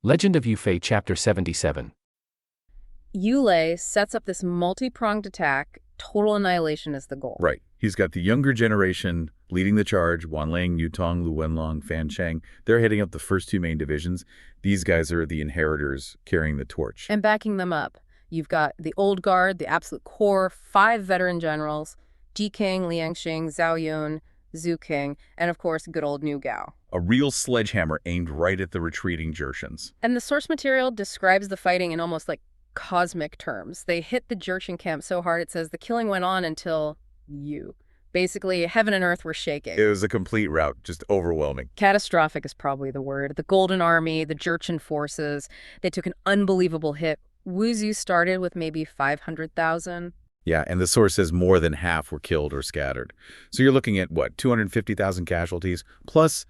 Legend of Yufei Chapter 77. Yulei sets up this multi-pronged attack. Total annihilation is the goal. Right. He's got the younger generation leading the charge. Wanling, Yutong, Lu Wenlong, Fan Cheng. They're heading up the first two main divisions. These guys are the inheritors carrying the torch. And backing them up, you've got the old guard, the absolute core, 5 veteran generals, Ji King, Liang Xing, Zhao Yun, Zhu King, and of course, good old New Gao. A real sledgehammer aimed right at the retreating Jurchens. And the source material describes the fighting in almost like cosmic terms. They hit the Jurchen camp so hard it says the killing went on until you. Basically, heaven and earth were shaking. It was a complete rout, just overwhelming. Catastrophic is probably the word. The Golden Army, the Jurchen forces, they took an unbelievable hit. Wuzhu started with maybe 500,000. Yeah, and the source says more than half were killed or scattered. So you're looking at, what, 250,000 casualties? Plus,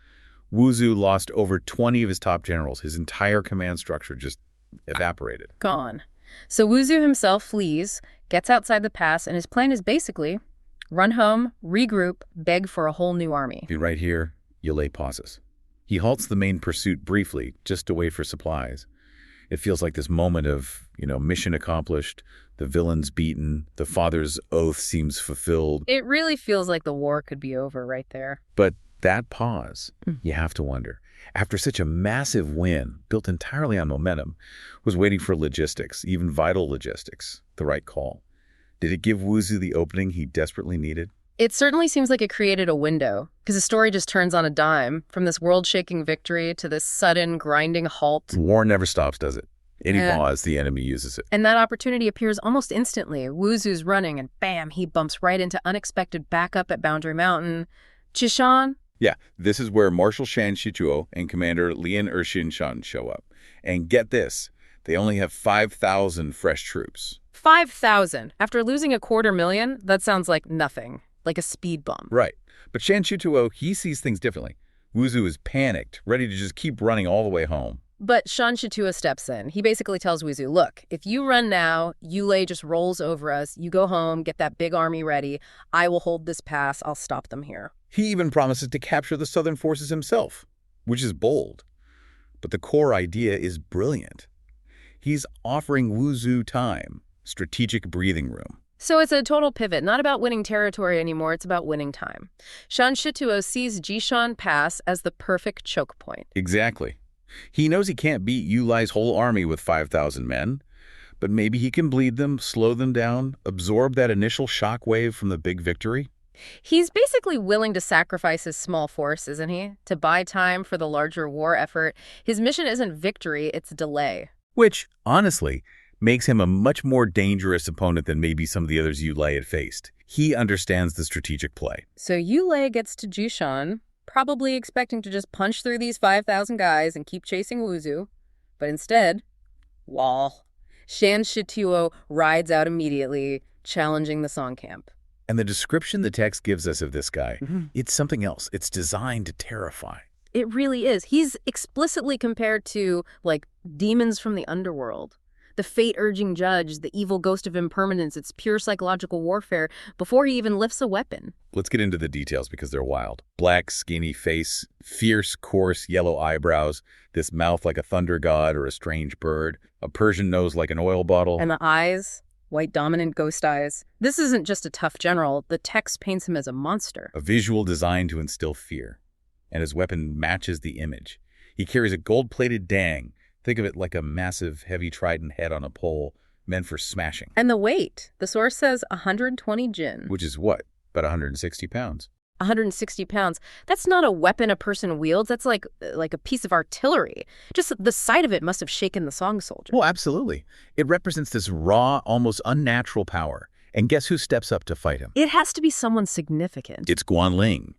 Wuzhu lost over 20 of his top generals. His entire command structure just evaporated. Gone. So Wuzhu himself flees, gets outside the pass, and his plan is basically run home, regroup, beg for a whole new army. Right here, Yulei pauses. He halts the main pursuit briefly, just to wait for supplies. It feels like this moment of, mission accomplished, the villain's beaten, the father's oath seems fulfilled. It really feels like the war could be over right there. But that pause, you have to wonder, after such a massive win, built entirely on momentum, was waiting for logistics, even vital logistics, the right call. Did it give Wuzhu the opening he desperately needed? It certainly seems like it created a window, because the story just turns on a dime, from this world-shaking victory to this sudden, grinding halt. War never stops, does it? Any pause, the enemy uses it. And that opportunity appears almost instantly. Wuzhu's running, and bam, he bumps right into unexpected backup at Boundary Mountain. Jishan? Yeah, this is where Marshal Shan Shituo and Commander Lian Ershin Shan show up. And get this, they only have 5,000 fresh troops. 5,000? After losing 250,000? That sounds like nothing. Like a speed bump. Right. But Shan Shituo, he sees things differently. Wuzhu is panicked, ready to just keep running all the way home. But Shan Shituo steps in. He basically tells Wuzhu, look, if you run now, Yulei just rolls over us. You go home, get that big army ready. I will hold this pass. I'll stop them here. He even promises to capture the southern forces himself, which is bold. But the core idea is brilliant. He's offering Wuzhu time, strategic breathing room. So it's a total pivot, not about winning territory anymore, it's about winning time. Shan Shituo sees Jishan Pass as the perfect choke point. Exactly. He knows he can't beat Yulei's whole army with 5,000 men, but maybe he can bleed them, slow them down, absorb that initial shockwave from the big victory. He's basically willing to sacrifice his small force, isn't he? To buy time for the larger war effort. His mission isn't victory, it's delay. Which, honestly, makes him a much more dangerous opponent than maybe some of the others Yulei had faced. He understands the strategic play. So Yulei gets to Jishan, probably expecting to just punch through these 5,000 guys and keep chasing Wuzhu. But instead, wall. Shan Shituo rides out immediately, challenging the Song camp. And the description the text gives us of this guy, it's something else. It's designed to terrify. It really is. He's explicitly compared to, like, demons from the underworld. The fate-urging judge, the evil ghost of impermanence, it's pure psychological warfare before he even lifts a weapon. Let's get into the details because they're wild. Black, skinny face, fierce, coarse, yellow eyebrows, this mouth like a thunder god or a strange bird, a Persian nose like an oil bottle. And the eyes, white dominant ghost eyes. This isn't just a tough general. The text paints him as a monster. A visual designed to instill fear. And his weapon matches the image. He carries a gold-plated dang. Think of it like a massive, heavy trident head on a pole, meant for smashing. And the weight. The source says 120 jin. Which is what? About 160 pounds. 160 pounds. That's not a weapon a person wields. That's like a piece of artillery. Just the sight of it must have shaken the Song soldier. Well, absolutely. It represents this raw, almost unnatural power. And guess who steps up to fight him? It has to be someone significant. It's Guanling,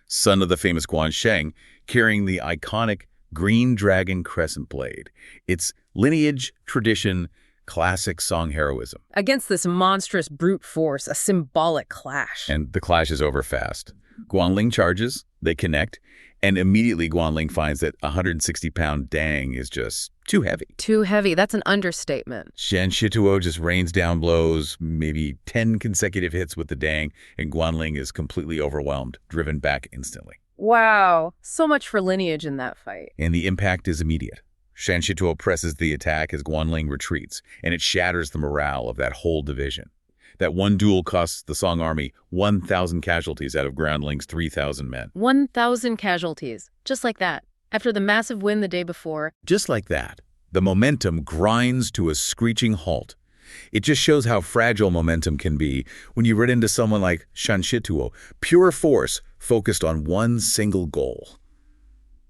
son of the famous Guansheng, carrying the iconic green dragon crescent blade. It's lineage, tradition, classic Song heroism. Against this monstrous brute force, a symbolic clash. And the clash is over fast. Guanling charges, they connect, and immediately Guanling finds that a 160-pound dang is just too heavy. Too heavy, that's an understatement. Shan Shituo just rains down blows, maybe 10 consecutive hits with the dang, and Guanling is completely overwhelmed, driven back instantly. Wow, so much for lineage in that fight. And the impact is immediate. Shan Shituo presses the attack as Guanling retreats, and it shatters the morale of that whole division. That one duel costs the Song army 1,000 casualties out of Groundling's 3,000 men. 1,000 casualties, just like that. After the massive win the day before. Just like that, the momentum grinds to a screeching halt. It just shows how fragile momentum can be when you run into someone like Shan Shituo, pure force focused on one single goal.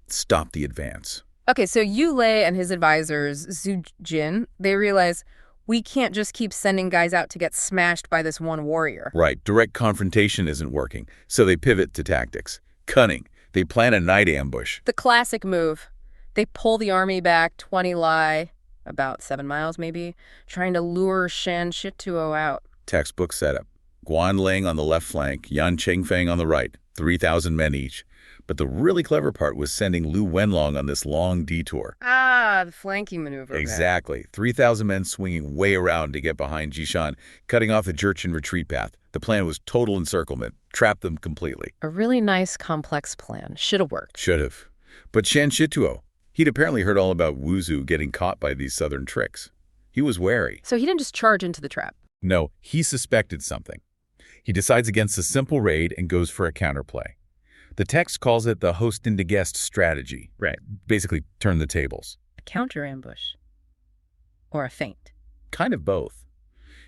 Stop the advance. Okay, so Yu Lei and his advisors, Zhu Jin, they realize we can't just keep sending guys out to get smashed by this one warrior. Right, direct confrontation isn't working, so they pivot to tactics. Cunning. They plan a night ambush. The classic move. They pull the army back 20 li, about 7 miles maybe, trying to lure Shan Shituo out. Textbook setup. Guanling on the left flank, Yan Chengfeng on the right, 3,000 men each. But the really clever part was sending Lu Wenlong on this long detour. Ah, the flanking maneuver. Exactly. 3,000 men swinging way around to get behind Jishan, cutting off the Jurchen retreat path. The plan was total encirclement, trap them completely. A really nice, complex plan. Should have worked. Should have. But Shan Shituo, he'd apparently heard all about Wuzhu getting caught by these southern tricks. He was wary. So he didn't just charge into the trap. No, he suspected something. He decides against a simple raid and goes for a counterplay. The text calls it the host into guest strategy. Right. Basically, turn the tables. A counter ambush. Or a feint. Kind of both.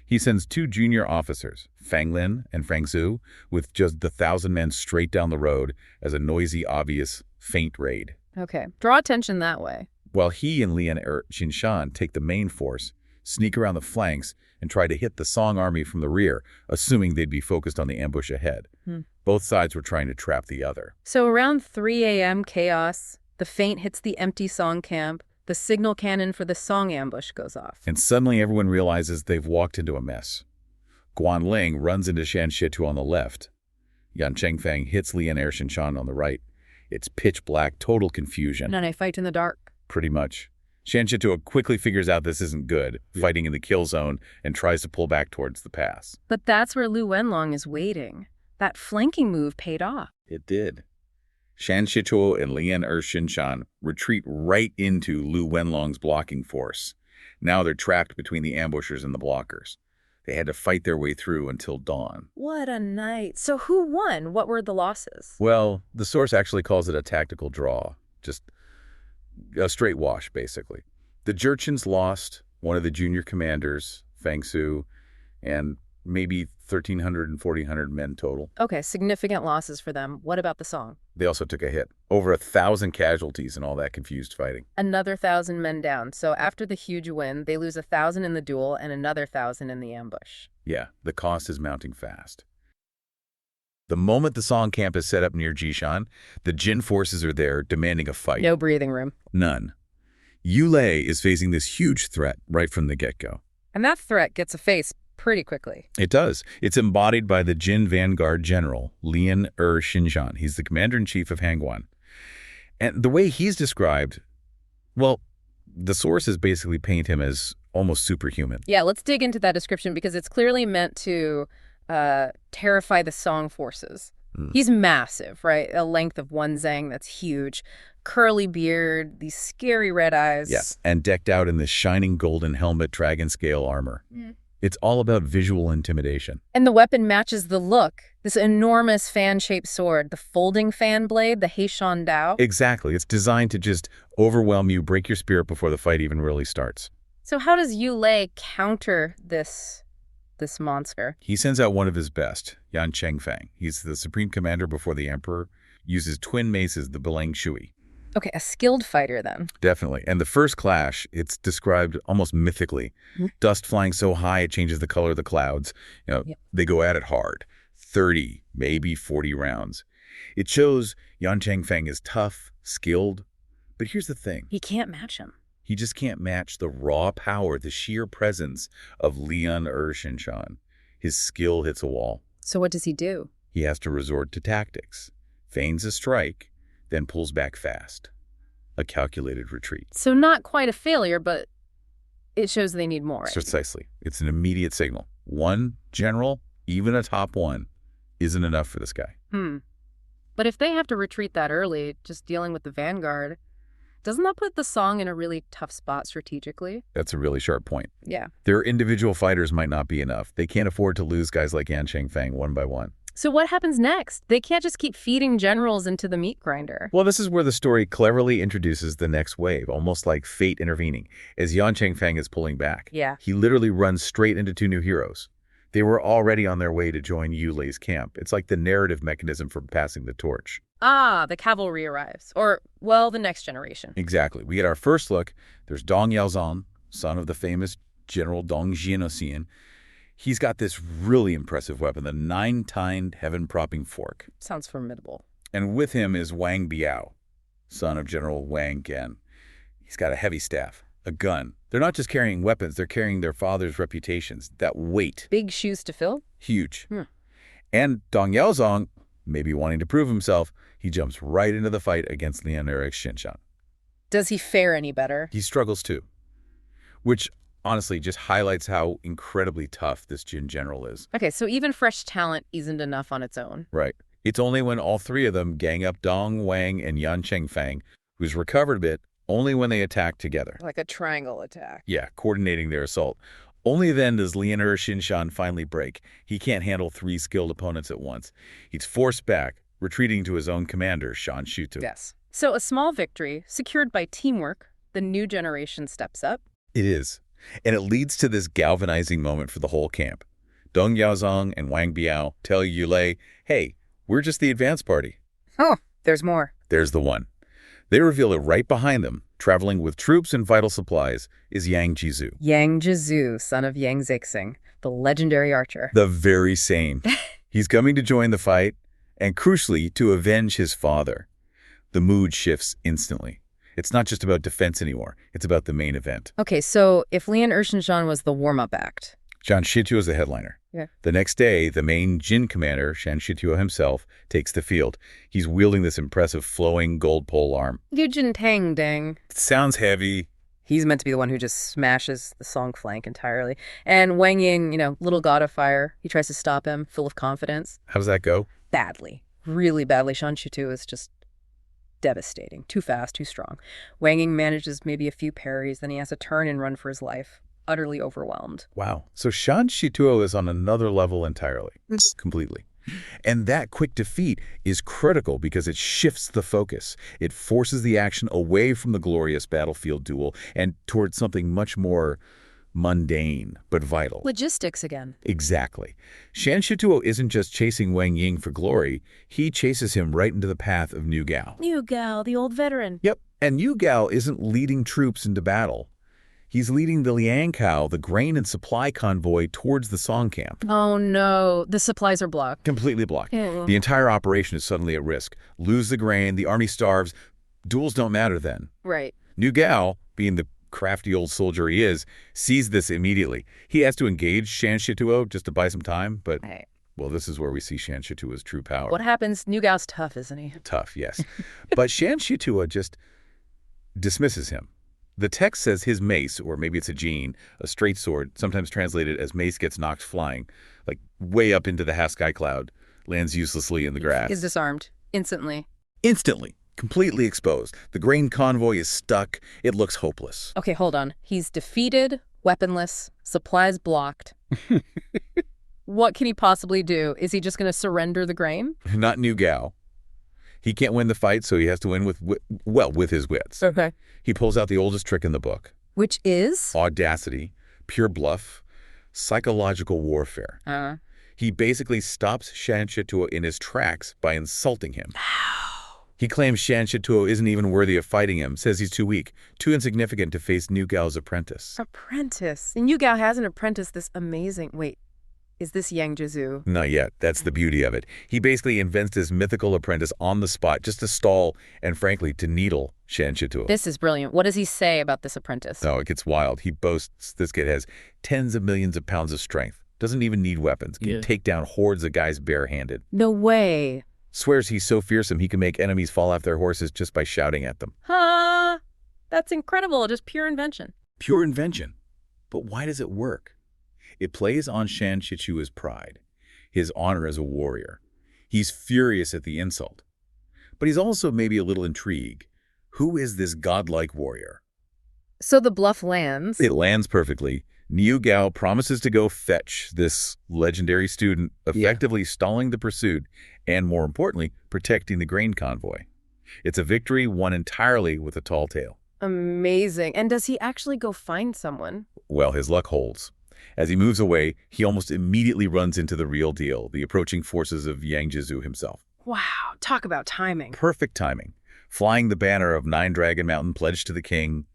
He sends 2 junior officers, Fang Lin and Fang Zhu, with just the 1,000 men straight down the road as a noisy, obvious feint raid. Okay. Draw attention that way. While he and Lian Xinshan take the main force, sneak around the flanks, and try to hit the Song army from the rear, assuming they'd be focused on the ambush ahead. Both sides were trying to trap the other. So around 3 a.m. chaos, the feint hits the empty Song camp, the signal cannon for the Song ambush goes off. And suddenly everyone realizes they've walked into a mess. Guanling runs into Shan Shituo on the left. Yan Chengfeng hits Lian Xinshan on the right. It's pitch black, total confusion. And then I fight in the dark. Pretty much. Shan Shituo quickly figures out this isn't good, fighting in the kill zone, and tries to pull back towards the pass. But that's where Lu Wenlong is waiting. That flanking move paid off. It did. Shan Shituo and Lian Xinshan retreat right into Lu Wenlong's blocking force. Now they're trapped between the ambushers and the blockers. They had to fight their way through until dawn. What a night. So who won? What were the losses? Well, the source actually calls it a tactical draw. Just a straight wash, basically. The Jurchens lost one of the junior commanders, Fang Su, and maybe 1,300 and 1,400 men total. Okay, significant losses for them. What about the Song? They also took a hit. Over 1,000 casualties in all that confused fighting. Another 1,000 men down. So after the huge win, they lose 1,000 in the duel and another 1,000 in the ambush. Yeah, the cost is mounting fast. The moment the Song camp is set up near Jishan, the Jin forces are there demanding a fight. No breathing room. None. Yu Lei is facing this huge threat right from the get-go. And that threat gets a face pretty quickly. It does. It's embodied by the Jin Vanguard General, Lian Xinshan. He's the commander-in-chief of Hangguan. And the way he's described, well, the sources basically paint him as almost superhuman. Yeah, let's dig into that description because it's clearly meant to terrify the Song forces. He's massive, right? A length of 1 zhang, that's huge. Curly beard, these scary red eyes. Yeah, and decked out in this shining golden helmet dragon scale armor. It's all about visual intimidation. And the weapon matches the look. This enormous fan-shaped sword, the folding fan blade, the Heishan Dao. Exactly. It's designed to just overwhelm you, break your spirit before the fight even really starts. So how does Yu Lei counter this monster? He sends out one of his best, Yan Chengfeng. He's the supreme commander before the emperor, uses twin maces, the Beleng Shui. Okay, a skilled fighter then. Definitely. And the first clash, it's described almost mythically. Dust flying so high it changes the color of the clouds. They go at it hard. 30, maybe 40 rounds. It shows Yan Chengfeng is tough, skilled. But here's the thing. He can't match him. He just can't match the raw power, the sheer presence of Lian Xinshan. His skill hits a wall. So what does he do? He has to resort to tactics. Feigns a strike, then pulls back fast. A calculated retreat. So not quite a failure, but it shows they need more. Right? Precisely. It's an immediate signal. One general, even a top one, isn't enough for this guy. But if they have to retreat that early, just dealing with the vanguard, Doesn't that put the Song in a really tough spot strategically? That's a really sharp point. Yeah. Their individual fighters might not be enough. They can't afford to lose guys like Yan Chengfeng one by one. So what happens next? They can't just keep feeding generals into the meat grinder. Well, this is where the story cleverly introduces the next wave, almost like fate intervening, as Yan Chengfeng is pulling back. Yeah. He literally runs straight into two new heroes. They were already on their way to join Yu Lei's camp. It's like the narrative mechanism for passing the torch. Ah, the cavalry arrives. Or, well, the next generation. Exactly. We get our first look. There's Dong Yaozong, son of the famous General Dong Jianosian. He's got this really impressive weapon, the nine-tined heaven-propping fork. Sounds formidable. And with him is Wang Biao, son of General Wang Gen. He's got a heavy staff, a gun. They're not just carrying weapons, they're carrying their father's reputations. That weight. Big shoes to fill? Huge. And Dong Yaozong, maybe wanting to prove himself, he jumps right into the fight against Lian Eric's Xinshan. Does he fare any better? He struggles too, which honestly just highlights how incredibly tough this Jin general is. Okay, so even fresh talent isn't enough on its own. Right. It's only when all three of them gang up Dong, Wang, and Yan Chengfeng, who's recovered a bit, only when they attack together. Like a triangle attack. Yeah, coordinating their assault. Only then does Lian Er Xinshan finally break. He can't handle three skilled opponents at once. He's forced back, retreating to his own commander, Shan Shutu. Yes. So a small victory, secured by teamwork, the new generation steps up. It is. And it leads to this galvanizing moment for the whole camp. Dong Yaozong and Wang Biao tell Yu Lei, hey, we're just the advance party. Oh, there's more. There's the one. They reveal that right behind them, traveling with troops and vital supplies, is Yang Jizhu. Yang Jizhu, son of Yang Zixing, the legendary archer. The very same. He's coming to join the fight, and crucially, to avenge his father. The mood shifts instantly. It's not just about defense anymore. It's about the main event. Okay, so if Lian Ershinshan was the warm-up act. Shan Shituo is the headliner. Yeah. The next day, the main Jin commander, Shan Shituo himself, takes the field. He's wielding this impressive flowing gold pole arm. Yujin Tang Dang. It sounds heavy. He's meant to be the one who just smashes the Song flank entirely. And Wang Ying, little god of fire, he tries to stop him, full of confidence. How does that go? Badly. Really badly. Shan Shitu is just devastating. Too fast, too strong. Wang Ying manages maybe a few parries, then he has to turn and run for his life. Utterly overwhelmed. Wow. So Shan Shituo is on another level entirely. Completely. And that quick defeat is critical because it shifts the focus. It forces the action away from the glorious battlefield duel and towards something much more mundane but vital. Logistics again. Exactly. Shan Shituo isn't just chasing Wang Ying for glory. He chases him right into the path of Niu Gao. Niu Gao, the old veteran. Yep. And Niu Gao isn't leading troops into battle. He's leading the Liangkao, the grain and supply convoy, towards the Song camp. Oh no, the supplies are blocked. Completely blocked. The entire operation is suddenly at risk. Lose the grain, the army starves. Duels don't matter then. Right. Niu Gao, being the crafty old soldier he is, sees this immediately. He has to engage Shan Shituo just to buy some time, but, well, this is where we see Shan Shituo's true power. What happens? Niu Gao's tough, isn't he? Tough, yes. But Shan Shituo just dismisses him. The text says his mace, or maybe it's a gene, a straight sword, sometimes translated as mace, gets knocked flying, like way up into the half-sky cloud, lands uselessly in the grass. Is disarmed. Instantly. Instantly. Completely exposed. The grain convoy is stuck. It looks hopeless. Okay, hold on. He's defeated, weaponless, supplies blocked. What can he possibly do? Is he just going to surrender the grain? Not Niu Gao. He can't win the fight, so he has to win with his wits. Okay. He pulls out the oldest trick in the book. Which is? Audacity, pure bluff, psychological warfare. He basically stops Shan Shituo in his tracks by insulting him. He claims Shan Shituo isn't even worthy of fighting him, says he's too weak, too insignificant to face Niu Gao's apprentice. Apprentice? And Niu Gao has an apprentice this amazing... Wait, is this Yang Jizhu? Not yet. That's the beauty of it. He basically invents his mythical apprentice on the spot just to stall and, frankly, to needle Shan Shituo. This is brilliant. What does he say about this apprentice? Oh, it gets wild. He boasts this kid has tens of millions of pounds of strength. Doesn't even need weapons. Can take down hordes of guys barehanded. No way. Swears he's so fearsome he can make enemies fall off their horses just by shouting at them. Huh? That's incredible. Just pure invention. Pure invention. But why does it work? It plays on Shan Shituo's pride, his honor as a warrior. He's furious at the insult. But he's also maybe a little intrigued. Who is this godlike warrior? So the bluff lands. It lands perfectly. Niu Gao promises to go fetch this legendary student, effectively stalling the pursuit and, more importantly, protecting the grain convoy. It's a victory won entirely with a tall tale. Amazing. And does he actually go find someone? Well, his luck holds. As he moves away, he almost immediately runs into the real deal, the approaching forces of Yang Jizhu himself. Wow, talk about timing. Perfect timing. Flying the banner of Nine Dragon Mountain pledged to the king,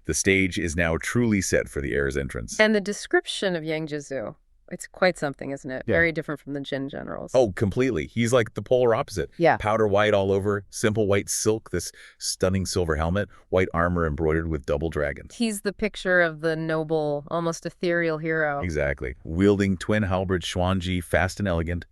the stage is now truly set for the heir's entrance. And the description of Yang Jizhu, it's quite something, isn't it? Yeah. Very different from the Jin generals. Oh, completely. He's like the polar opposite. Yeah. Powder white all over, simple white silk, this stunning silver helmet, white armor embroidered with double dragons. He's the picture of the noble, almost ethereal hero. Exactly. Wielding twin halberd Xuanji, fast and elegant,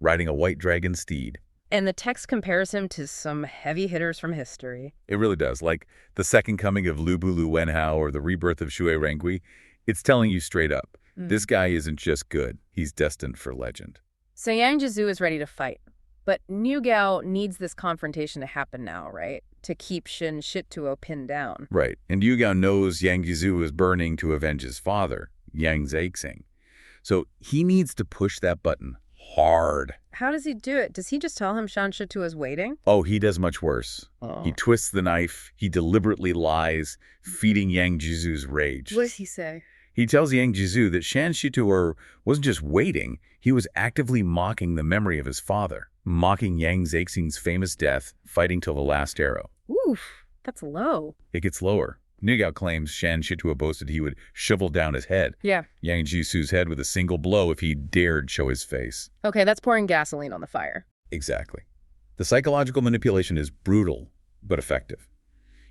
riding a white dragon steed. And the text compares him to some heavy hitters from history. It really does. Like the second coming of Lu Bu Lu Wenhao or the rebirth of Xue Rengui. It's telling you straight up, this guy isn't just good. He's destined for legend. So Yang Jizhu is ready to fight. But Niu Gao needs this confrontation to happen now, right? To keep Shen Shituo pinned down. Right. And Yu Gao knows Yang Jizhu is burning to avenge his father, Yang Zexing. So he needs to push that button hard. How does he do it? Does he just tell him Shan Shituo is waiting? Oh, he does much worse. Oh. He twists the knife. He deliberately lies, feeding Yang Jizhu's rage. What does he say? He tells Yang Jizhu that Shan Shituo wasn't just waiting, he was actively mocking the memory of his father, mocking Yang Zexing's famous death, fighting till the last arrow. Oof, that's low. It gets lower. Niu Gao claims Shan Shituo boasted he would shovel down his head, Yeah. Yang Jizhu's head with a single blow if he dared show his face. Okay, that's pouring gasoline on the fire. Exactly. The psychological manipulation is brutal, but effective.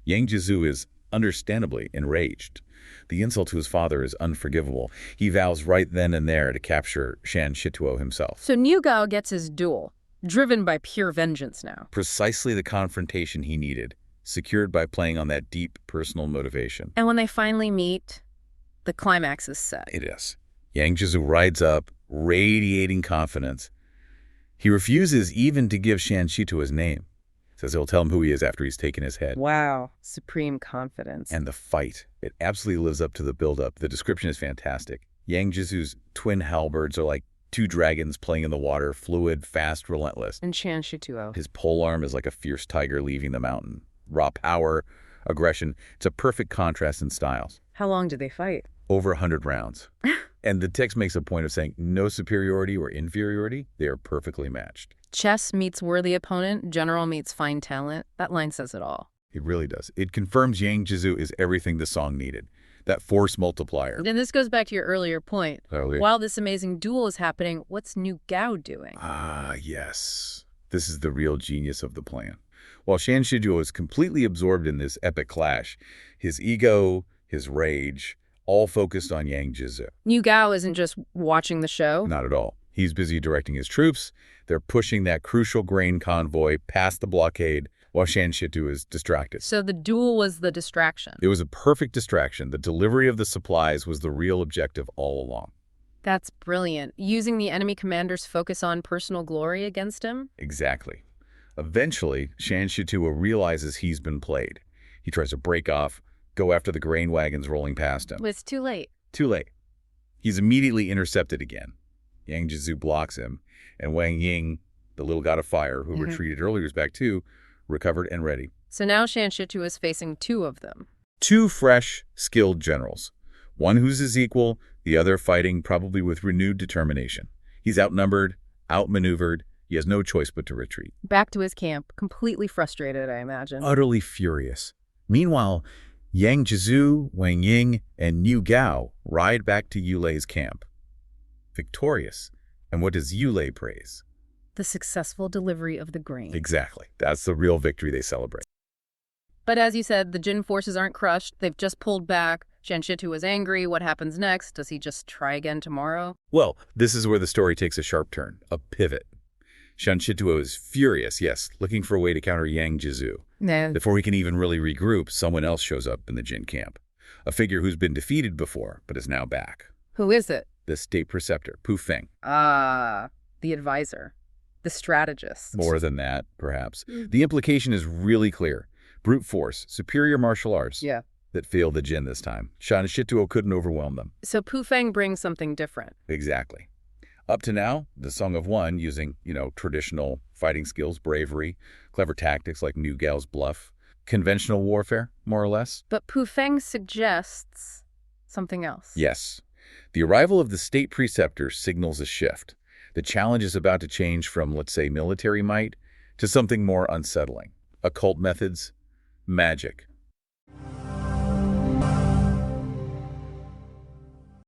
Yang Jizhu is understandably enraged. The insult to his father is unforgivable. He vows right then and there to capture Shan Shituo himself. So Niu Gao gets his duel, driven by pure vengeance now. Precisely the confrontation he needed, secured by playing on that deep personal motivation. And when they finally meet, the climax is set. It is. Yang Jizhu rides up, radiating confidence. He refuses even to give Shan Shituo his name. Says he'll tell him who he is after he's taken his head. Wow. Supreme confidence. And the fight, it absolutely lives up to the build-up. The description is fantastic. Yang Jizhu's twin halberds are like two dragons playing in the water, fluid, fast, relentless. And Shan Shituo. His polearm is like a fierce tiger leaving the mountain. Raw power, aggression. It's a perfect contrast in styles. How long do they fight? Over 100 rounds. And the text makes a point of saying no superiority or inferiority. They are perfectly matched. Chess meets worthy opponent, general meets fine talent. That line says it all. It really does. It confirms Yang Jizhu is everything the song needed. That force multiplier. And this goes back to your earlier point. Totally. While this amazing duel is happening, what's Niu Gao doing? Ah, yes. This is the real genius of the plan. While Shan Shituo is completely absorbed in this epic clash, his ego, his rage, all focused on Yang Jizhu. Niu Gao isn't just watching the show. Not at all. He's busy directing his troops. They're pushing that crucial grain convoy past the blockade while Shan Shituo is distracted. So the duel was the distraction. It was a perfect distraction. The delivery of the supplies was the real objective all along. That's brilliant. Using the enemy commander's focus on personal glory against him? Exactly. Eventually, Shan Shituo realizes he's been played. He tries to break off, go after the grain wagons rolling past him. But it's too late. Too late. He's immediately intercepted again. Yang Jizhu blocks him, and Wang Ying, the little god of fire who retreated earlier, is back too, recovered and ready. So now Shan Shituo is facing two of them. Two fresh, skilled generals. One who's his equal, the other fighting probably with renewed determination. He's outnumbered, outmaneuvered. He has no choice but to retreat. Back to his camp, completely frustrated, I imagine. Utterly furious. Meanwhile, Yang Jizhu, Wang Ying, and Niu Gao ride back to Yulei's camp. Victorious. And what does Yulei praise? The successful delivery of the grain. Exactly. That's the real victory they celebrate. But as you said, the Jin forces aren't crushed. They've just pulled back. Shan Shituo is angry. What happens next? Does he just try again tomorrow? Well, this is where the story takes a sharp turn, a pivot. Shan Shituo is furious, yes, looking for a way to counter Yang Jizhu. No. Before he can even really regroup, someone else shows up in the Jin camp. A figure who's been defeated before, but is now back. Who is it? The state preceptor, Pu Feng. Ah, the advisor. The strategist. More than that, perhaps. The implication is really clear. Brute force, superior martial arts Yeah. that failed the Jin this time. Shan Shituo couldn't overwhelm them. So Pu Feng brings something different. Exactly. Up to now, the Song of One using, traditional fighting skills, bravery, clever tactics like New Gao's bluff, conventional warfare, more or less. But Pu Feng suggests something else. Yes. The arrival of the state preceptor signals a shift. The challenge is about to change from, let's say, military might to something more unsettling. Occult methods, magic,